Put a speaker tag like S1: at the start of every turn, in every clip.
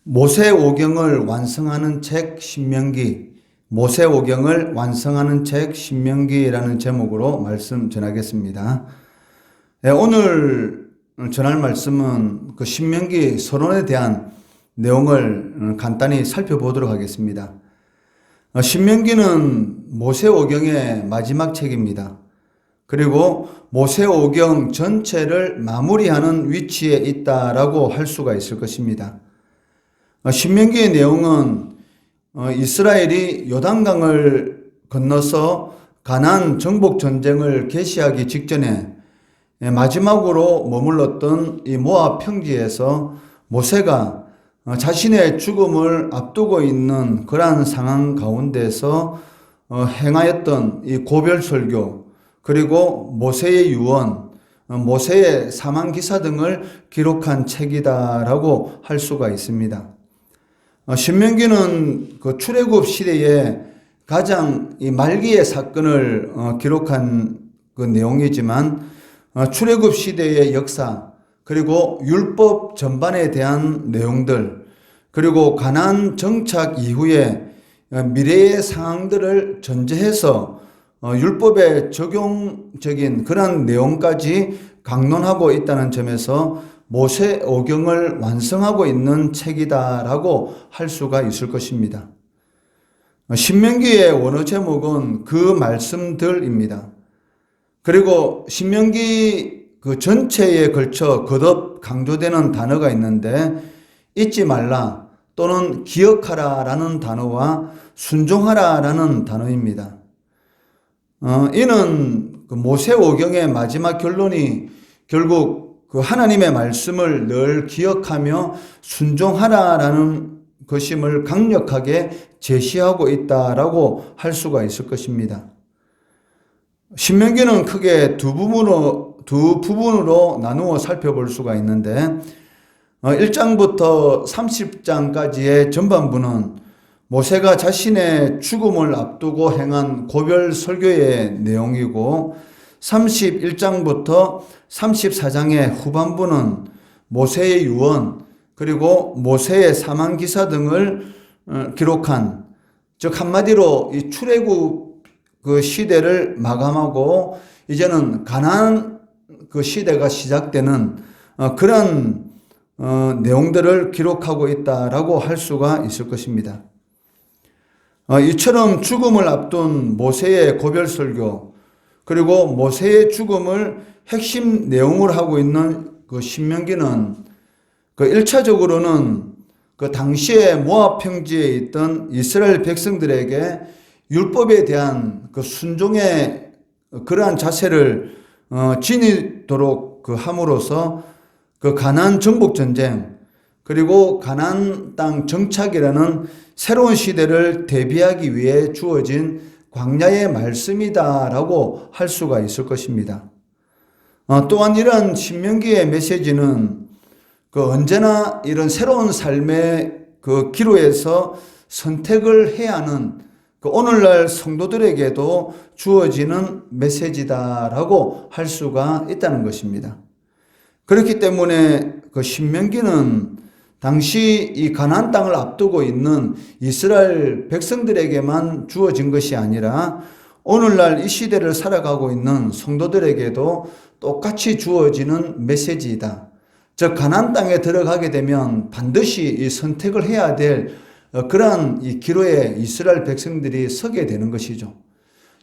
S1: 모세오경을 완성하는 책 신명기, 모세오경을 완성하는 책 신명기라는 제목으로 말씀 전하겠습니다. 오늘 전할 말씀은 그 신명기 서론에 대한 내용을 간단히 살펴보도록 하겠습니다. 신명기는 모세오경의 마지막 책입니다. 그리고 모세오경 전체를 마무리하는 위치에 있다라고 할 수가 있을 것입니다. 신명기의 내용은 이스라엘이 요단강을 건너서 가나안 정복 전쟁을 개시하기 직전에 마지막으로 머물렀던 이 모압 평지에서 모세가 자신의 죽음을 앞두고 있는 그러한 상황 가운데서 행하였던 이 고별 설교, 그리고 모세의 유언, 모세의 사망 기사 등을 기록한 책이다라고 할 수가 있습니다. 신명기는 그 출애굽 시대에 가장 이 말기의 사건을 기록한 그 내용이지만 출애굽 시대의 역사, 그리고 율법 전반에 대한 내용들, 그리고 가나안 정착 이후에 미래의 상황들을 전제해서 율법의 적용적인 그런 내용까지 강론하고 있다는 점에서 모세오경을 완성하고 있는 책이다라고 할 수가 있을 것입니다. 신명기의 원어 제목은 그 말씀들입니다. 그리고 신명기 그 전체에 걸쳐 거듭 강조되는 단어가 있는데 잊지 말라 또는 기억하라 라는 단어와 순종하라 라는 단어입니다. 이는 그 모세오경의 마지막 결론이 결국 그 하나님의 말씀을 늘 기억하며 순종하라라는 것임을 강력하게 제시하고 있다라고 할 수가 있을 것입니다. 신명기는 크게 두 부분으로 나누어 살펴볼 수가 있는데 1장부터 30장까지의 전반부는 모세가 자신의 죽음을 앞두고 행한 고별 설교의 내용이고 31장부터 34장의 후반부는 모세의 유언, 그리고 모세의 사망 기사 등을 기록한, 즉 한마디로 이 출애굽 그 시대를 마감하고 이제는 가나안 그 시대가 시작되는 그런 내용들을 기록하고 있다라고 할 수가 있을 것입니다. 이처럼 죽음을 앞둔 모세의 고별 설교, 그리고 모세의 죽음을 핵심 내용으로 하고 있는 그 신명기는 그 1차적으로는 그 당시에 모압 평지에 있던 이스라엘 백성들에게 율법에 대한 그 순종의 그러한 자세를 지니도록 그 함으로써 그 가나안 정복 전쟁, 그리고 가나안 땅 정착이라는 새로운 시대를 대비하기 위해 주어진 광야의 말씀이다라고 할 수가 있을 것입니다. 또한 이런 신명기의 메시지는 그 언제나 이런 새로운 삶의 그 기로에서 선택을 해야 하는 그 오늘날 성도들에게도 주어지는 메시지다라고 할 수가 있다는 것입니다. 그렇기 때문에 그 신명기는 당시 이 가나안 땅을 앞두고 있는 이스라엘 백성들에게만 주어진 것이 아니라 오늘날 이 시대를 살아가고 있는 성도들에게도 똑같이 주어지는 메시지이다. 즉 가나안 땅에 들어가게 되면 반드시 이 선택을 해야 될 그러한 이 기로에 이스라엘 백성들이 서게 되는 것이죠.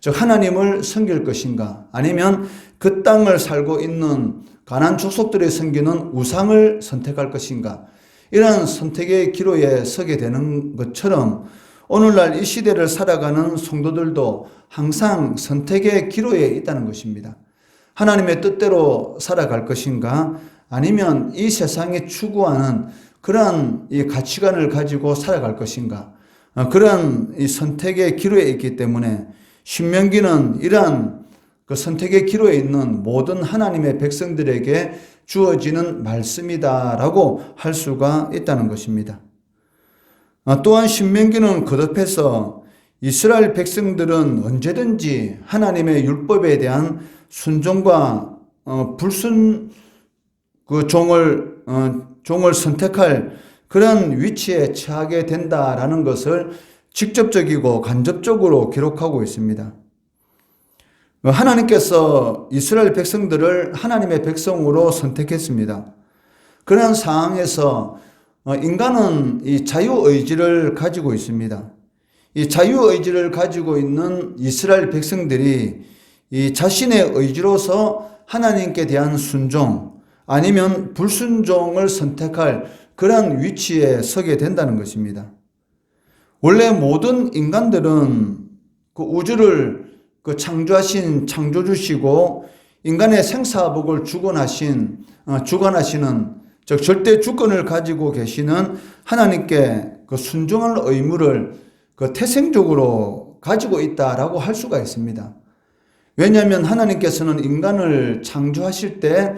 S1: 즉 하나님을 섬길 것인가, 아니면 그 땅을 살고 있는 가나안 족속들이 섬기는 우상을 선택할 것인가, 이러한 선택의 기로에 서게 되는 것처럼 오늘날 이 시대를 살아가는 성도들도 항상 선택의 기로에 있다는 것입니다. 하나님의 뜻대로 살아갈 것인가, 아니면 이 세상이 추구하는 그러한 이 가치관을 가지고 살아갈 것인가, 그러한 이 선택의 기로에 있기 때문에 신명기는 이러한 그 선택의 기로에 있는 모든 하나님의 백성들에게 주어지는 말씀이다라고 할 수가 있다는 것입니다. 또한 신명기는 거듭해서 이스라엘 백성들은 언제든지 하나님의 율법에 대한 순종과 불순 그 종을 선택할 그런 위치에 처하게 된다라는 것을 직접적이고 간접적으로 기록하고 있습니다. 하나님께서 이스라엘 백성들을 하나님의 백성으로 선택했습니다. 그런 상황에서 인간은 이 자유의지를 가지고 있습니다. 이 자유의지를 가지고 있는 이스라엘 백성들이 이 자신의 의지로서 하나님께 대한 순종 아니면 불순종을 선택할 그런 위치에 서게 된다는 것입니다. 원래 모든 인간들은 그 우주를 창조하신 창조주시고 인간의 생사복을 주관하시는 즉 절대 주권을 가지고 계시는 하나님께 그 순종할 의무를 태생적으로 가지고 있다라고 할 수가 있습니다. 왜냐하면 하나님께서는 인간을 창조하실 때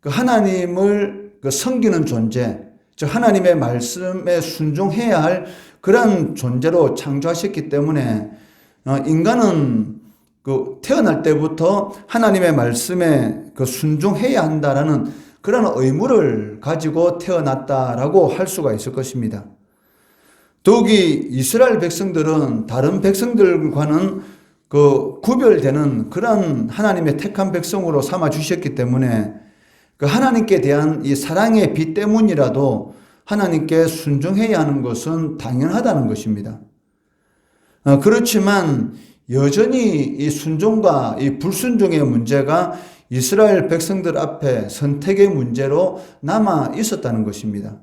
S1: 그 하나님을 섬기는 존재, 즉 하나님의 말씀에 순종해야 할 그런 존재로 창조하셨기 때문에 인간은 태어날 때부터 하나님의 말씀에 순종해야 한다라는 그런 의무를 가지고 태어났다라고 할 수가 있을 것입니다. 더욱이 이스라엘 백성들은 다른 백성들과는 구별되는 그런 하나님의 택한 백성으로 삼아 주셨기 때문에 하나님께 대한 이 사랑의 빛 때문이라도 하나님께 순종해야 하는 것은 당연하다는 것입니다. 그렇지만 여전히 이 순종과 이 불순종의 문제가 이스라엘 백성들 앞에 선택의 문제로 남아 있었다는 것입니다.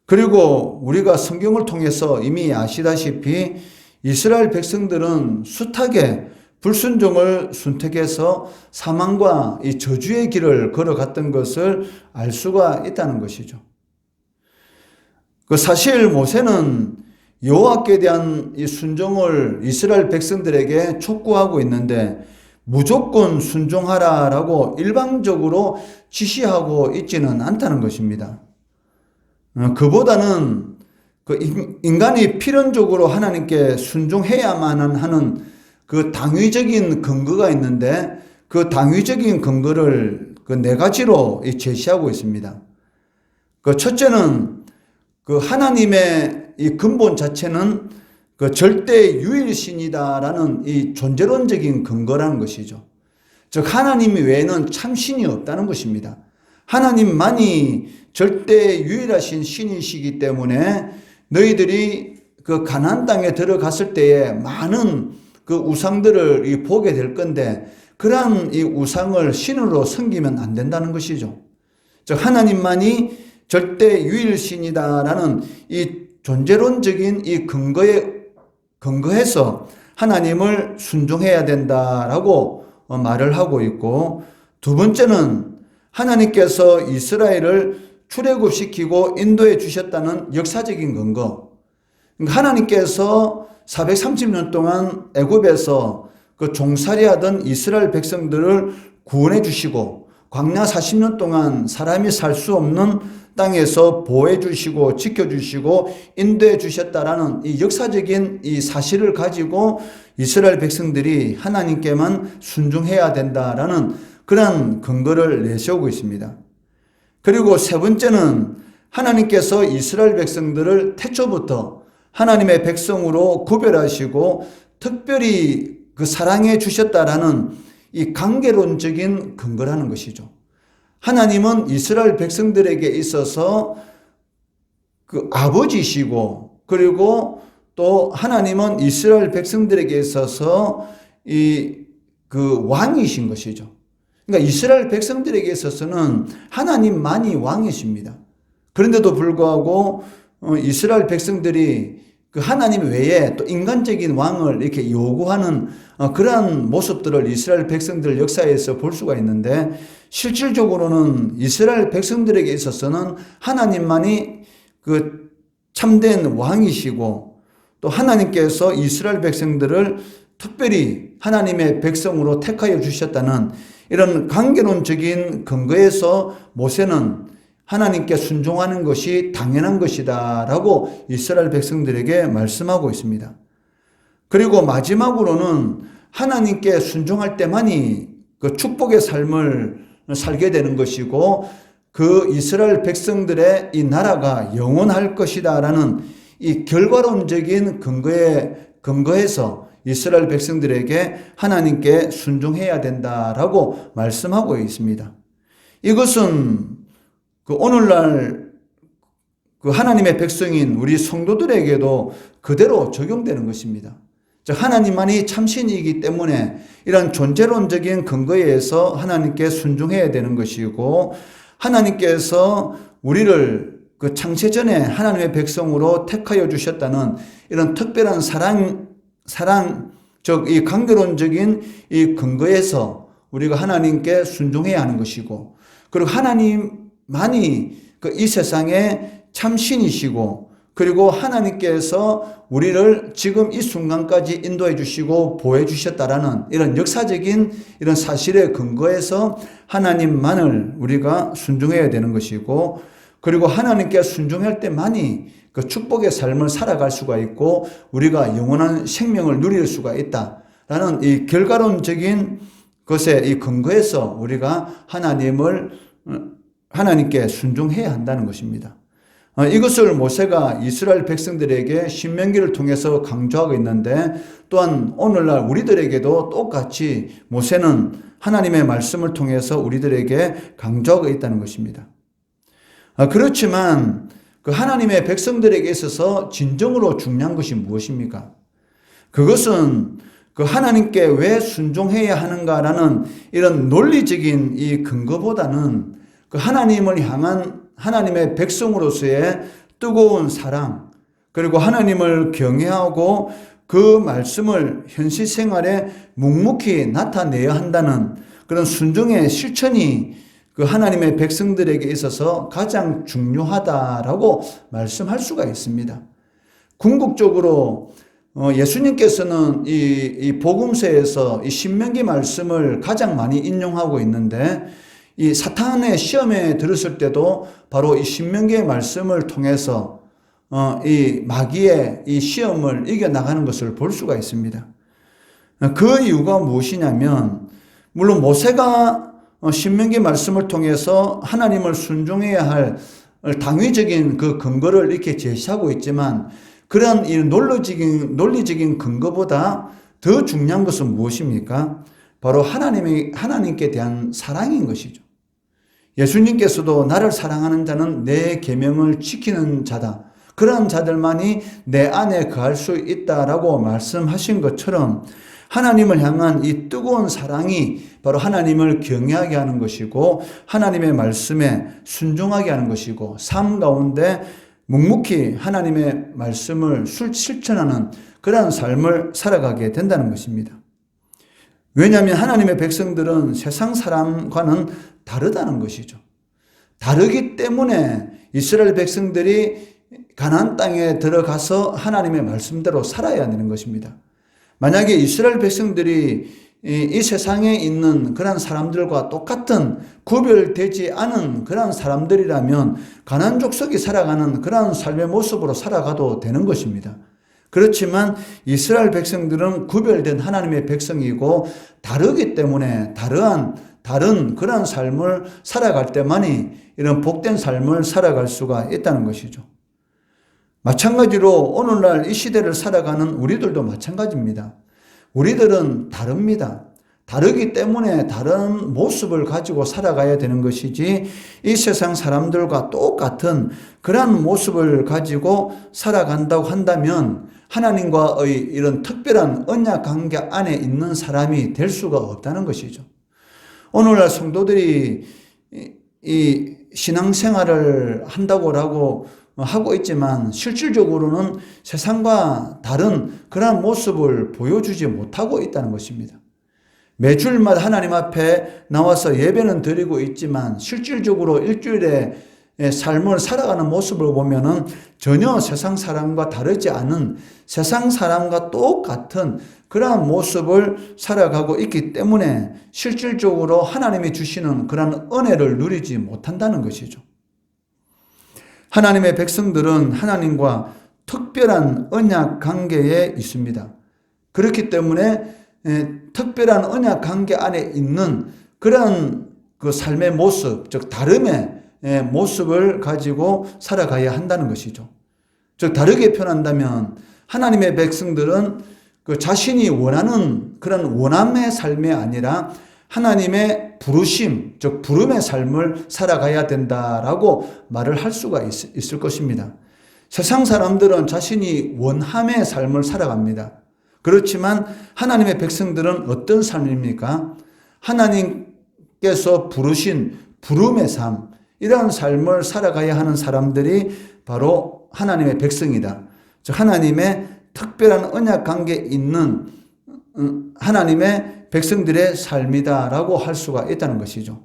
S1: 그리고 우리가 성경을 통해서 이미 아시다시피 이스라엘 백성들은 숱하게 불순종을 선택해서 사망과 이 저주의 길을 걸어갔던 것을 알 수가 있다는 것이죠. 사실 모세는 여호와께 대한 이 순종을 이스라엘 백성들에게 촉구하고 있는데 무조건 순종하라라고 일방적으로 지시하고 있지는 않다는 것입니다. 그보다는 인간이 필연적으로 하나님께 순종해야만 하는 그 당위적인 근거가 있는데 그 당위적인 근거를 네 가지로 제시하고 있습니다. 첫째는 하나님의 이 근본 자체는 절대 유일신이다라는 이 존재론적인 근거라는 것이죠. 즉 하나님 외에는 참신이 없다는 것입니다. 하나님만이 절대 유일하신 신이시기 때문에 너희들이 가나안 땅에 들어갔을 때에 많은 우상들을 보게 될 건데 그러한 이 우상을 신으로 섬기면 안 된다는 것이죠. 즉 하나님만이 절대 유일신이다라는 이 존재론적인 이 근거해서 하나님을 순종해야 된다라고 말을 하고 있고, 두 번째는 하나님께서 이스라엘을 출애굽시키고 인도해 주셨다는 역사적인 근거. 하나님께서 430년 동안 애굽에서 종살이하던 이스라엘 백성들을 구원해 주시고 광야 40년 동안 사람이 살 수 없는 땅에서 보호해 주시고 지켜주시고 인도해 주셨다라는 이 역사적인 이 사실을 가지고 이스라엘 백성들이 하나님께만 순종해야 된다라는 그런 근거를 내세우고 있습니다. 그리고 세 번째는 하나님께서 이스라엘 백성들을 태초부터 하나님의 백성으로 구별하시고 특별히 사랑해 주셨다라는 이 관계론적인 근거라는 것이죠. 하나님은 이스라엘 백성들에게 있어서 아버지시고, 그리고 또 하나님은 이스라엘 백성들에게 있어서 왕이신 것이죠. 그러니까 이스라엘 백성들에게 있어서는 하나님만이 왕이십니다. 그런데도 불구하고 이스라엘 백성들이 하나님 외에 또 인간적인 왕을 이렇게 요구하는 그러한 모습들을 이스라엘 백성들 역사에서 볼 수가 있는데, 실질적으로는 이스라엘 백성들에게 있어서는 하나님만이 참된 왕이시고, 또 하나님께서 이스라엘 백성들을 특별히 하나님의 백성으로 택하여 주셨다는 이런 관계론적인 근거에서 모세는 하나님께 순종하는 것이 당연한 것이다 라고 이스라엘 백성들에게 말씀하고 있습니다. 그리고 마지막으로는 하나님께 순종할 때만이 축복의 삶을 살게 되는 것이고, 그 이스라엘 백성들의 이 나라가 영원할 것이다라는 이 결과론적인 근거에서 이스라엘 백성들에게 하나님께 순종해야 된다라고 말씀하고 있습니다. 이것은 그 오늘날 그 하나님의 백성인 우리 성도들에게도 그대로 적용되는 것입니다. 즉 하나님만이 참신이기 때문에 이런 존재론적인 근거에 의해서 하나님께 순종해야 되는 것이고, 하나님께서 우리를 그 창세 전에 하나님의 백성으로 택하여 주셨다는 이런 특별한 사랑, 즉 이 강결론적인 이 근거에서 우리가 하나님께 순종해야 하는 것이고, 그리고 하나님만이 그 이 세상의 참신이시고, 그리고 하나님께서 우리를 지금 이 순간까지 인도해 주시고 보호해 주셨다라는 이런 역사적인 이런 사실의 근거에서 하나님만을 우리가 순종해야 되는 것이고, 그리고 하나님께 순종할 때만이 그 축복의 삶을 살아갈 수가 있고 우리가 영원한 생명을 누릴 수가 있다라는 이 결과론적인 것의 이 근거에서 우리가 하나님께 순종해야 한다는 것입니다. 이것을 모세가 이스라엘 백성들에게 신명기를 통해서 강조하고 있는데, 또한 오늘날 우리들에게도 똑같이 모세는 하나님의 말씀을 통해서 우리들에게 강조하고 있다는 것입니다. 그렇지만 그 하나님의 백성들에게 있어서 진정으로 중요한 것이 무엇입니까? 그것은 그 하나님께 왜 순종해야 하는가라는 이런 논리적인 이 근거보다는 그 하나님을 향한 하나님의 백성으로서의 뜨거운 사랑, 그리고 하나님을 경외하고 그 말씀을 현실 생활에 묵묵히 나타내야 한다는 그런 순종의 실천이 그 하나님의 백성들에게 있어서 가장 중요하다라고 말씀할 수가 있습니다. 궁극적으로 예수님께서는 이 복음서에서 이 신명기 말씀을 가장 많이 인용하고 있는데, 이 사탄의 시험에 들었을 때도 바로 이 신명기의 말씀을 통해서 이 마귀의 이 시험을 이겨나가는 것을 볼 수가 있습니다. 그 이유가 무엇이냐면, 물론 모세가 신명기 말씀을 통해서 하나님을 순종해야 할 당위적인 그 근거를 이렇게 제시하고 있지만, 그런 이 논리적인 근거보다 더 중요한 것은 무엇입니까? 바로 하나님께 대한 사랑인 것이죠. 예수님께서도 나를 사랑하는 자는 내 계명을 지키는 자다, 그런 자들만이 내 안에 거할 수 있다라고 말씀하신 것처럼, 하나님을 향한 이 뜨거운 사랑이 바로 하나님을 경외하게 하는 것이고, 하나님의 말씀에 순종하게 하는 것이고, 삶 가운데 묵묵히 하나님의 말씀을 실천하는 그러한 삶을 살아가게 된다는 것입니다. 왜냐하면 하나님의 백성들은 세상 사람과는 다르다는 것이죠. 다르기 때문에 이스라엘 백성들이 가나안 땅에 들어가서 하나님의 말씀대로 살아야 되는 것입니다. 만약에 이스라엘 백성들이 이 세상에 있는 그런 사람들과 똑같은 구별되지 않은 그런 사람들이라면 가나안 족속이 살아가는 그런 삶의 모습으로 살아가도 되는 것입니다. 그렇지만 이스라엘 백성들은 구별된 하나님의 백성이고 다르기 때문에 다른 그런 삶을 살아갈 때만이 이런 복된 삶을 살아갈 수가 있다는 것이죠. 마찬가지로 오늘날 이 시대를 살아가는 우리들도 마찬가지입니다. 우리들은 다릅니다. 다르기 때문에 다른 모습을 가지고 살아가야 되는 것이지, 이 세상 사람들과 똑같은 그런 모습을 가지고 살아간다고 한다면 하나님과의 이런 특별한 언약 관계 안에 있는 사람이 될 수가 없다는 것이죠. 오늘날 성도들이 이 신앙생활을 한다고 하고 있지만 실질적으로는 세상과 다른 그런 모습을 보여주지 못하고 있다는 것입니다. 매주일마다 하나님 앞에 나와서 예배는 드리고 있지만 실질적으로 일주일에 삶을 살아가는 모습을 보면은 전혀 세상 사람과 다르지 않은, 세상 사람과 똑같은 그러한 모습을 살아가고 있기 때문에 실질적으로 하나님이 주시는 그런 은혜를 누리지 못한다는 것이죠. 하나님의 백성들은 하나님과 특별한 언약 관계에 있습니다. 그렇기 때문에 특별한 언약 관계 안에 있는 그런 그 삶의 모습, 즉 다름의 모습을 가지고 살아가야 한다는 것이죠. 즉 다르게 표현한다면 하나님의 백성들은 그 자신이 원하는 그런 원함의 삶이 아니라 하나님의 부르심, 즉 부름의 삶을 살아가야 된다라고 말을 할 수가 있을 것입니다. 세상 사람들은 자신이 원함의 삶을 살아갑니다. 그렇지만 하나님의 백성들은 어떤 삶입니까? 하나님께서 부르신 부름의 삶, 이런 삶을 살아가야 하는 사람들이 바로 하나님의 백성이다. 즉 하나님의 특별한 언약 관계에 있는 하나님의 백성들의 삶이다라고 할 수가 있다는 것이죠.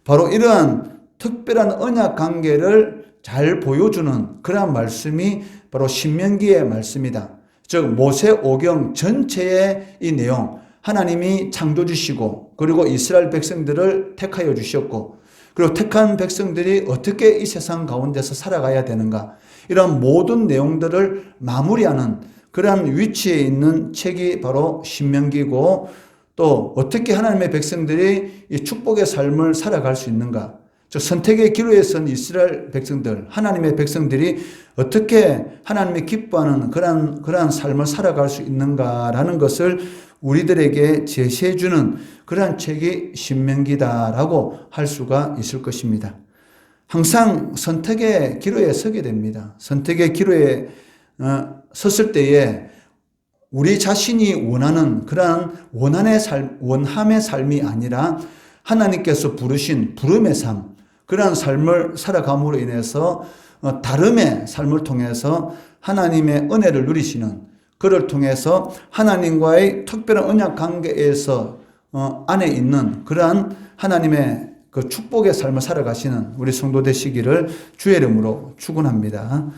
S1: 바로 이러한 특별한 언약 관계를 잘 보여주는 그러한 말씀이 바로 신명기의 말씀이다. 즉 모세오경 전체의 이 내용, 하나님이 창조주시고 그리고 이스라엘 백성들을 택하여 주셨고 그리고 택한 백성들이 어떻게 이 세상 가운데서 살아가야 되는가, 이런 모든 내용들을 마무리하는 그러한 위치에 있는 책이 바로 신명기고, 또 어떻게 하나님의 백성들이 이 축복의 삶을 살아갈 수 있는가, 즉 선택의 기로에 선 이스라엘 백성들, 하나님의 백성들이 어떻게 하나님이 기뻐하는 그러한 삶을 살아갈 수 있는가라는 것을 우리들에게 제시해 주는 그러한 책이 신명기다라고 할 수가 있을 것입니다. 항상 선택의 기로에 서게 됩니다. 선택의 기로에 섰을 때에 우리 자신이 원하는 그러한 원함의 삶이 아니라 하나님께서 부르신 부름의 삶, 그러한 삶을 살아감으로 인해서 다름의 삶을 통해서 하나님의 은혜를 누리시는, 그를 통해서 하나님과의 특별한 언약 관계에서 안에 있는 그러한 하나님의 그 축복의 삶을 살아가시는 우리 성도 되시기를 주의 이름으로 축원합니다.